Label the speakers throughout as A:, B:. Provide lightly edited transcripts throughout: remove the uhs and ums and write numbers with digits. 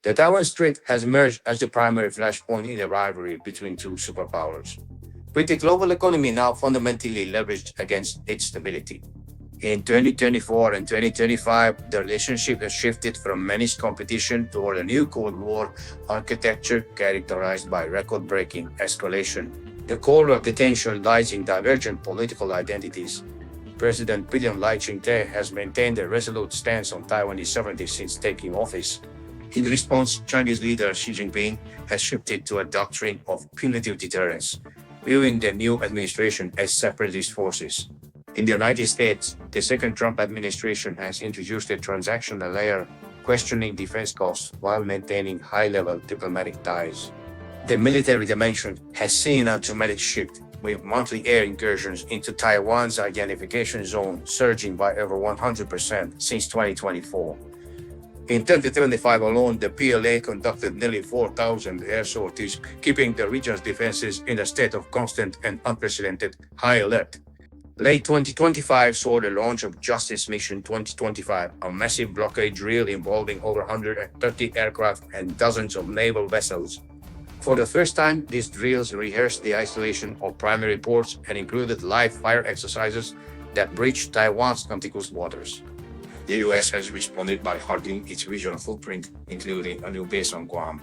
A: The Taiwan Strait has emerged as the primary flashpoint in the rivalry between two superpowers, with the global economy now fundamentally leveraged against its stability. In 2024 and 2025, the relationship has shifted from menaced competition toward a new Cold War architecture characterized by record-breaking escalation. The core of the tension lies in divergent political identities. President William Lai Ching-te has maintained a resolute stance on Taiwanese sovereignty since taking office. In response, Chinese leader Xi Jinping has shifted to a doctrine of punitive deterrence, viewing the new administration as separatist forces. In the United States, the second Trump administration has introduced a transactional layer, questioning defense costs while maintaining high-level diplomatic ties. The military dimension has seen a dramatic shift, with monthly air incursions into Taiwan's identification zone surging by over 100% since 2024. In 2025 alone, the PLA conducted nearly 4,000 air sorties, keeping the region's defenses in a state of constant and unprecedented high alert. Late 2025 saw the launch of Justice Mission 2025, a massive blockade drill involving over 130 aircraft and dozens of naval vessels. For the first time, these drills rehearsed the isolation of primary ports and included live fire exercises that breached Taiwan's contiguous waters. The US has responded by hardening its regional footprint, including a new base on Guam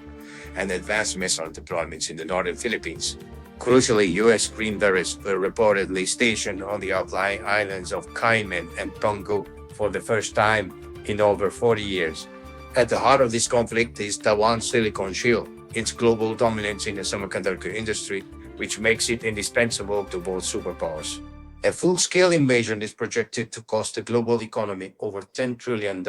A: and advanced missile deployments in the northern Philippines. Crucially, US Green Berets were reportedly stationed on the outlying islands of Cayman and Tonga for the first time in over 40 years. At the heart of this conflict is Taiwan's Silicon Shield, its global dominance in the semiconductor industry, which makes it indispensable to both superpowers. A full-scale invasion is projected to cost the global economy over $10 trillion,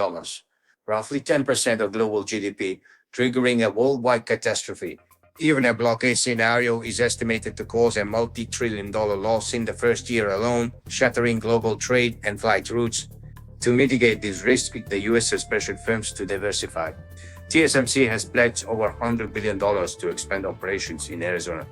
A: roughly 10% of global GDP, triggering a worldwide catastrophe. Even a blockade scenario is estimated to cause a multi-trillion-dollar loss in the first year alone, shattering global trade and flight routes. To mitigate this risk, the US has pressured firms to diversify. TSMC has pledged over $100 billion to expand operations in Arizona.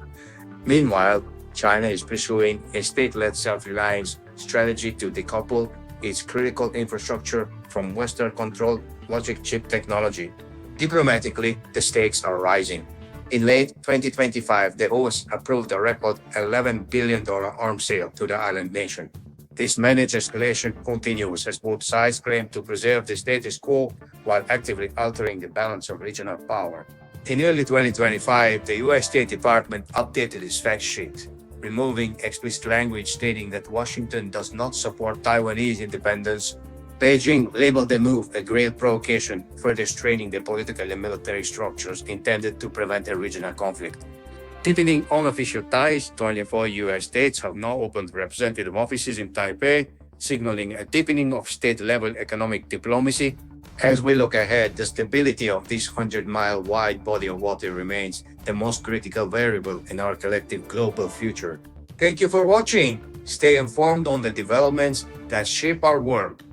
A: Meanwhile, China is pursuing a state-led self-reliance strategy to decouple its critical infrastructure from Western-controlled logic chip technology. Diplomatically, the stakes are rising. In late 2025, the US approved a record $11 billion arms sale to the island nation. This managed escalation continues as both sides claim to preserve the status quo while actively altering the balance of regional power. In early 2025, the US State Department updated its fact sheet, removing explicit language stating that Washington does not support Taiwanese independence. Beijing labeled the move a grave provocation, further straining the political and military structures intended to prevent a regional conflict. Deepening unofficial ties, 24 US states have now opened representative offices in Taipei, signaling a deepening of state-level economic diplomacy. As we look ahead, the stability of this 100-mile wide body of water remains the most critical variable in our collective global future. Thank you for watching. Stay informed on the developments that shape our world.